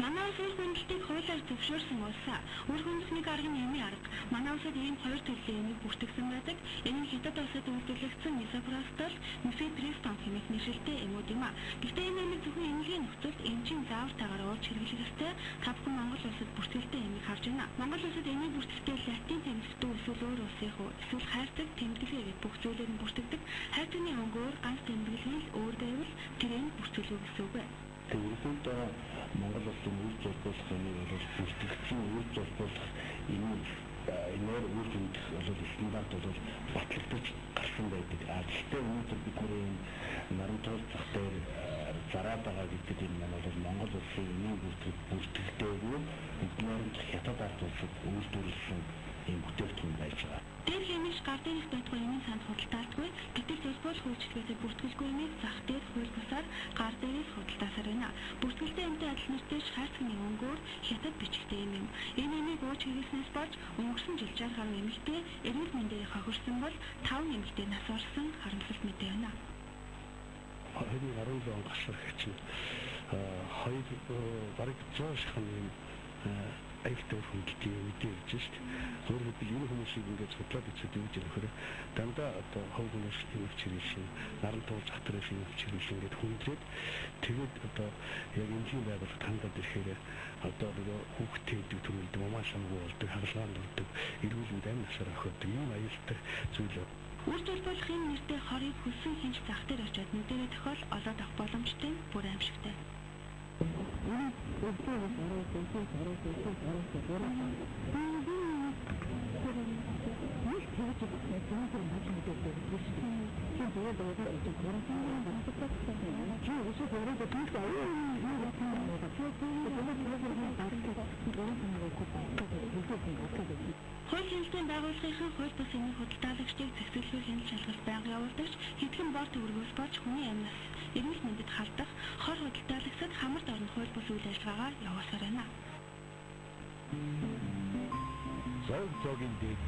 Манай улс үр хөндлөлтийг хуулиар зөвшөөрсөн улс. Үр хөндлөх аргын нэмийн арга. Манай улсад ийм хоёр төрлийн эмийг бүртгэсэн байдаг. Энэ нь хятад улсад үйлдвэрлэгдсэн мисопростол, мифепристон хэмээх нэршилтэй эмүүд юм. Гэхдээ энэ эмийг зөвхөн эмнэлгийн нөхцөлд эмчийн заавартайгаар ууж хэрэглэх ёстой. Та бүхэн Монгол улсад бүртгэлтэй эмийг харж байна. Монгол улсад эмийг бүртгэхдээ латин тэмдэгтүү эсвэл өөр улсын хуу эсвэл хайрцаг тэмдэглээ гэж бүх зүйлээр нь бүртгэдэг. Хайрцагны өнгөөр ганц тэмдэглэл өөр байвал тэр нь бүртгэлгүй гэсэн үг. Тэгвэл Монгол улсын үйл зорилгох юмыг бол бүртгэгдсэн үйл зорилгох энээр үйл хөдлөх бол стандарт бол батлагдаж гарсан байдаг. Гэхдээ өнөөдөр бидний наран тул зах дээр зараад байгаа гэдэг юм бол Монгол улсын энийн бүртгэгдээгүй эднэрд хятад ард улсад үйлдвэрлэсэн юм бүтээгдэхүүн байж байгаа. Тэр хэмээс гар дээрх байтугай юмын санд худалдаалдаггүй. Гэтэл зөвлөл хөгжлөөсөө бүртгэлгүй юмыг зах дээр хууль бусаар гар дээрээс худалдаасаар байна. Бүртгэлтэй юмтай адил нэртэйж хайрцагны өнгөөр хятад бичигтэй юм. Энэ юмыг ууж хэрэглэснээс болж өнгөрсөн жил 60 гаруй эмэгтэй эрүүл мэндээр хохирсон бол 5 эмэгтэй нас орсон харамсалт мэдээ байна. 2017 он гарсан чинь хоёр бараг 100 шахан юм аюултай хөндлөлтийн үедээ гэж шүү дээ. Өөрөөр хэлбэл энэ хүмүүсийг ингээд судлаад үзээд юу гэж нөхөр дандаа одоо хов хүмүүс хэмжиж ирсэн, наран туул зах дээрээс хэмжиж ирсэн ингээд хүндрээд тэгээд одоо яг эмчийн байгууллагад хандаад ирэхээр одоо нөгөө хүүхдтэй төрөлд мамаа самгүй болдог, хагалгаанд болдог, эрүүл мэнд амин насаар охиодог юм аюултай зүйл. Үр төлбөлөх энэ нэртэй хорийг хөлсөн хинж зах дээр очиод нүдэрээ тохиол олоод авах боломжтой бүр аимшигтай. Хууль хяналтын байгууллагын хууль бус эмийн худалдаалагчдыг зохицуулахыг хяналт шалгалт байнга явуулдаг хэдхэн бор төгрөгөөс болж хүний амнаас эрүүл мэндэд халдах хор худалдаалагчид хамарт орон хууль бус үйл ажиллагаагаа явуулсаар байна. Зогийн дээг